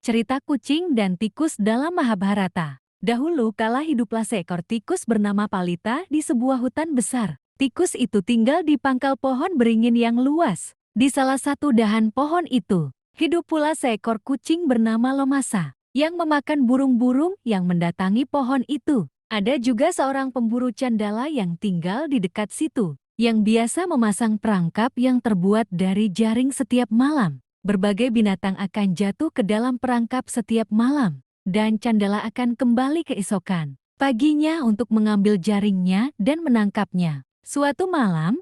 Cerita kucing dan tikus dalam Mahabharata. Dahulu kala hiduplah seekor tikus bernama Palita di sebuah hutan besar. Tikus itu tinggal di pangkal pohon beringin yang luas. Di salah satu dahan pohon itu, hidup pula seekor kucing bernama Lomasa, yang memakan burung-burung yang mendatangi pohon itu. Ada juga seorang pemburu candala yang tinggal di dekat situ, yang biasa memasang perangkap yang terbuat dari jaring setiap malam. Berbagai binatang akan jatuh ke dalam perangkap setiap malam, dan candala akan kembali keesokan paginya untuk mengambil jaringnya dan menangkapnya. Suatu malam,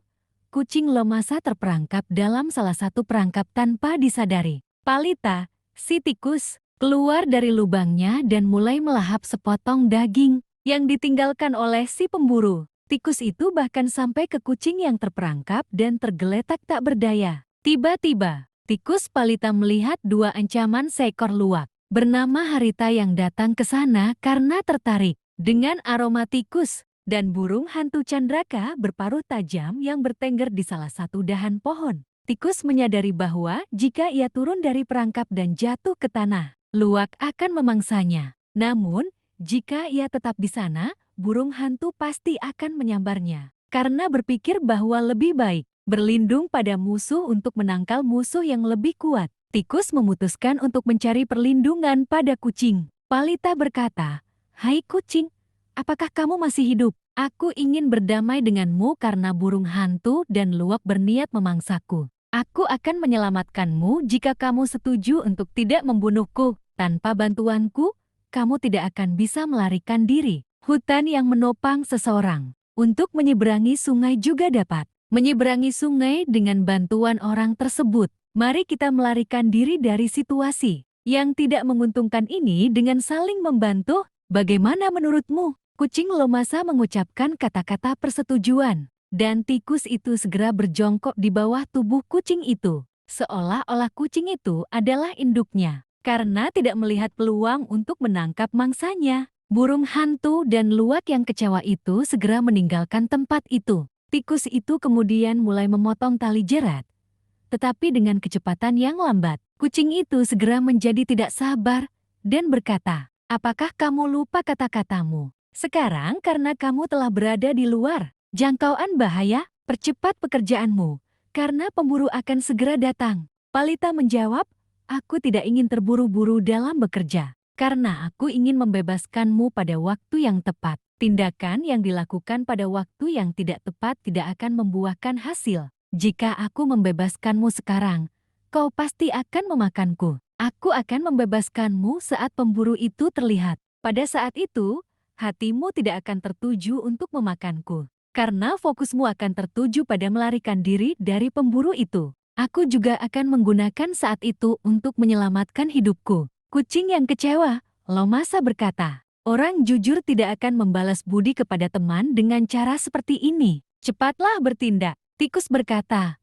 kucing Lomasa terperangkap dalam salah satu perangkap tanpa disadari. Palita, si tikus, keluar dari lubangnya dan mulai melahap sepotong daging yang ditinggalkan oleh si pemburu. Tikus itu bahkan sampai ke kucing yang terperangkap dan tergeletak tak berdaya. Tiba-tiba, tikus Palita melihat dua ancaman seekor luwak bernama Harita yang datang ke sana karena tertarik dengan aroma tikus, dan burung hantu Candraka berparuh tajam yang bertengger di salah satu dahan pohon. Tikus menyadari bahwa jika ia turun dari perangkap dan jatuh ke tanah, luwak akan memangsanya. Namun, jika ia tetap di sana, burung hantu pasti akan menyambarnya. Karena berpikir bahwa lebih baik berlindung pada musuh untuk menangkal musuh yang lebih kuat, tikus memutuskan untuk mencari perlindungan pada kucing. Palita berkata, "Hai kucing, apakah kamu masih hidup? Aku ingin berdamai denganmu karena burung hantu dan luwak berniat memangsaku. Aku akan menyelamatkanmu jika kamu setuju untuk tidak membunuhku. Tanpa bantuanku, kamu tidak akan bisa melarikan diri." Hutan yang menopang seseorang untuk menyeberangi sungai juga dapat menyeberangi sungai dengan bantuan orang tersebut. Mari kita melarikan diri dari situasi yang tidak menguntungkan ini dengan saling membantu. Bagaimana menurutmu? Kucing Lomasa mengucapkan kata-kata persetujuan, dan tikus itu segera berjongkok di bawah tubuh kucing itu, seolah-olah kucing itu adalah induknya. Karena tidak melihat peluang untuk menangkap mangsanya, burung hantu dan luwak yang kecewa itu segera meninggalkan tempat itu. Tikus itu kemudian mulai memotong tali jerat. Tetapi dengan kecepatan yang lambat, kucing itu segera menjadi tidak sabar dan berkata, "Apakah kamu lupa kata-katamu? Sekarang karena kamu telah berada di luar jangkauan bahaya, percepat pekerjaanmu, karena pemburu akan segera datang." Palita menjawab, "Aku tidak ingin terburu-buru dalam bekerja, karena aku ingin membebaskanmu pada waktu yang tepat. Tindakan yang dilakukan pada waktu yang tidak tepat tidak akan membuahkan hasil. Jika aku membebaskanmu sekarang, kau pasti akan memakanku. Aku akan membebaskanmu saat pemburu itu terlihat. Pada saat itu, hatimu tidak akan tertuju untuk memakanku, karena fokusmu akan tertuju pada melarikan diri dari pemburu itu. Aku juga akan menggunakan saat itu untuk menyelamatkan hidupku." Kucing yang kecewa, Lomasa berkata, "Orang jujur tidak akan membalas budi kepada teman dengan cara seperti ini. Cepatlah bertindak." Tikus berkata,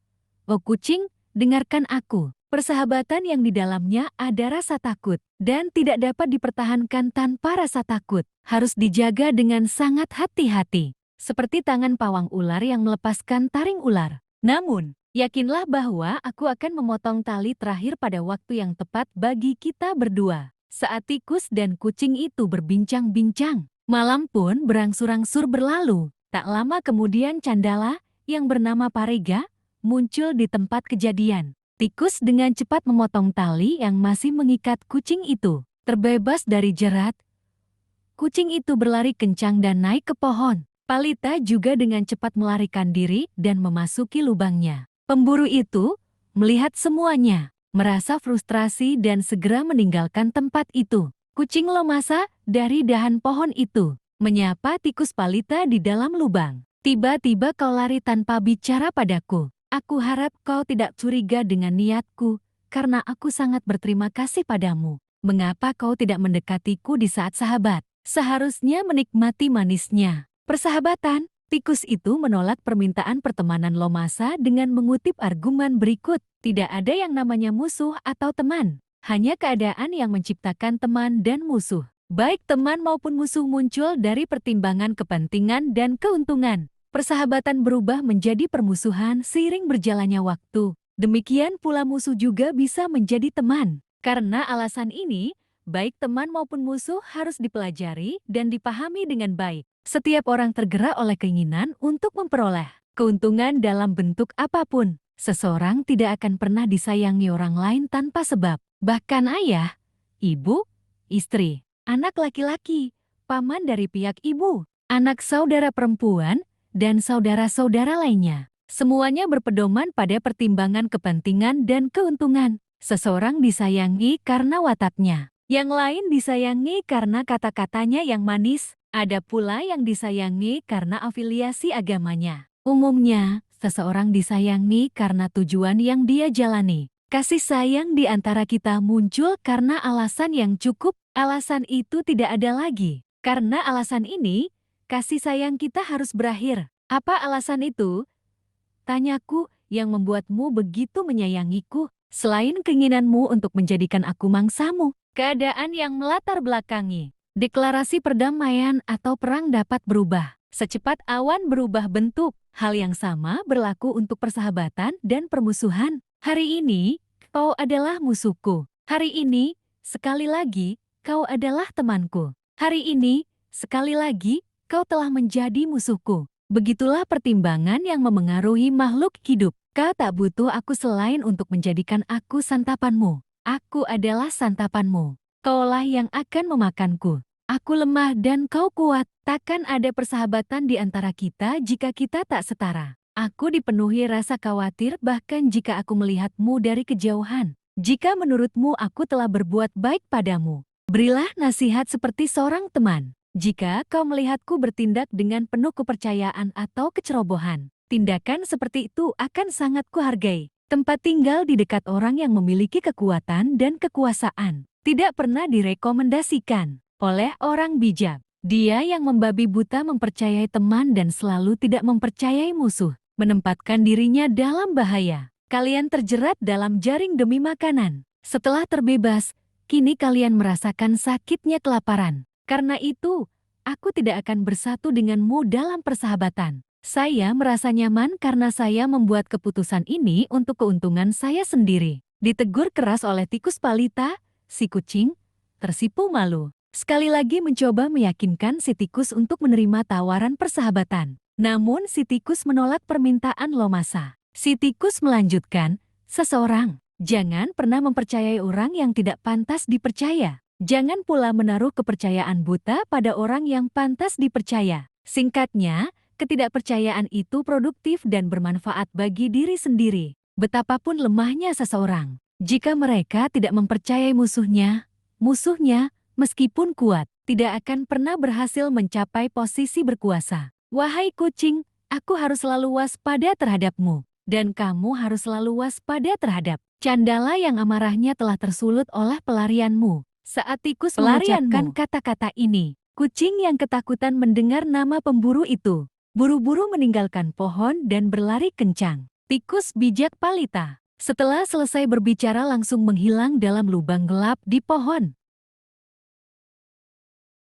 "Oh kucing, dengarkan aku. Persahabatan yang di dalamnya ada rasa takut dan tidak dapat dipertahankan tanpa rasa takut. Harus dijaga dengan sangat hati-hati. Seperti tangan pawang ular yang melepaskan taring ular. Namun, yakinlah bahwa aku akan memotong tali terakhir pada waktu yang tepat bagi kita berdua." Saat tikus dan kucing itu berbincang-bincang, malam pun berangsur-angsur berlalu. Tak lama kemudian candala yang bernama Parega muncul di tempat kejadian. Tikus dengan cepat memotong tali yang masih mengikat kucing itu. Terbebas dari jerat, kucing itu berlari kencang dan naik ke pohon. Palita juga dengan cepat melarikan diri dan memasuki lubangnya. Pemburu itu melihat semuanya, merasa frustrasi dan segera meninggalkan tempat itu. Kucing Lomasa dari dahan pohon itu menyapa tikus Palita di dalam lubang. "Tiba-tiba kau lari tanpa bicara padaku. Aku harap kau tidak curiga dengan niatku, karena aku sangat berterima kasih padamu. Mengapa kau tidak mendekatiku di saat sahabat? Seharusnya menikmati manisnya persahabatan." Tikus itu menolak permintaan pertemanan Lomasa dengan mengutip argumen berikut, "Tidak ada yang namanya musuh atau teman. Hanya keadaan yang menciptakan teman dan musuh. Baik teman maupun musuh muncul dari pertimbangan kepentingan dan keuntungan. Persahabatan berubah menjadi permusuhan seiring berjalannya waktu. Demikian pula musuh juga bisa menjadi teman. Karena alasan ini, baik teman maupun musuh harus dipelajari dan dipahami dengan baik. Setiap orang tergerak oleh keinginan untuk memperoleh keuntungan dalam bentuk apapun. Seseorang tidak akan pernah disayangi orang lain tanpa sebab. Bahkan ayah, ibu, istri, anak laki-laki, paman dari pihak ibu, anak saudara perempuan, dan saudara-saudara lainnya. Semuanya berpedoman pada pertimbangan kepentingan dan keuntungan. Seseorang disayangi karena wataknya. Yang lain disayangi karena kata-katanya yang manis. Ada pula yang disayangi karena afiliasi agamanya. Umumnya, seseorang disayangi karena tujuan yang dia jalani. Kasih sayang di antara kita muncul karena alasan yang cukup. Alasan itu tidak ada lagi. Karena alasan ini, kasih sayang kita harus berakhir. Apa alasan itu? Tanyaku, yang membuatmu begitu menyayangiku. Selain keinginanmu untuk menjadikan aku mangsamu, keadaan yang melatar belakangi. Deklarasi perdamaian atau perang dapat berubah. Secepat awan berubah bentuk. Hal yang sama berlaku untuk persahabatan dan permusuhan. Hari ini, kau adalah musuhku. Hari ini, sekali lagi, kau adalah temanku. Hari ini, sekali lagi, kau telah menjadi musuhku. Begitulah pertimbangan yang memengaruhi makhluk hidup. Kau tak butuh aku selain untuk menjadikan aku santapanmu. Aku adalah santapanmu. Kaulah yang akan memakanku. Aku lemah dan kau kuat. Takkan ada persahabatan di antara kita jika kita tak setara. Aku dipenuhi rasa khawatir bahkan jika aku melihatmu dari kejauhan. Jika menurutmu aku telah berbuat baik padamu, berilah nasihat seperti seorang teman. Jika kau melihatku bertindak dengan penuh kepercayaan atau kecerobohan, tindakan seperti itu akan sangat kuhargai. Tempat tinggal di dekat orang yang memiliki kekuatan dan kekuasaan tidak pernah direkomendasikan oleh orang bijak. Dia yang membabi buta mempercayai teman dan selalu tidak mempercayai musuh, menempatkan dirinya dalam bahaya. Kalian terjerat dalam jaring demi makanan. Setelah terbebas, kini kalian merasakan sakitnya kelaparan. Karena itu, aku tidak akan bersatu denganmu dalam persahabatan. Saya merasa nyaman karena saya membuat keputusan ini untuk keuntungan saya sendiri. Ditegur keras oleh tikus Palita, si kucing tersipu malu. Sekali lagi mencoba meyakinkan si tikus untuk menerima tawaran persahabatan. Namun si tikus menolak permintaan Lomasa. Si tikus melanjutkan, seseorang jangan pernah mempercayai orang yang tidak pantas dipercaya. Jangan pula menaruh kepercayaan buta pada orang yang pantas dipercaya. Singkatnya, ketidakpercayaan itu produktif dan bermanfaat bagi diri sendiri. Betapapun lemahnya seseorang, jika mereka tidak mempercayai musuhnya, meskipun kuat, tidak akan pernah berhasil mencapai posisi berkuasa. Wahai kucing, aku harus selalu waspada terhadapmu, dan kamu harus selalu waspada terhadap candala yang amarahnya telah tersulut oleh pelarianmu. Saat tikus mengucapkan kata-kata ini, kucing yang ketakutan mendengar nama pemburu itu, buru-buru meninggalkan pohon dan berlari kencang. Tikus bijak Palita, setelah selesai berbicara langsung menghilang dalam lubang gelap di pohon.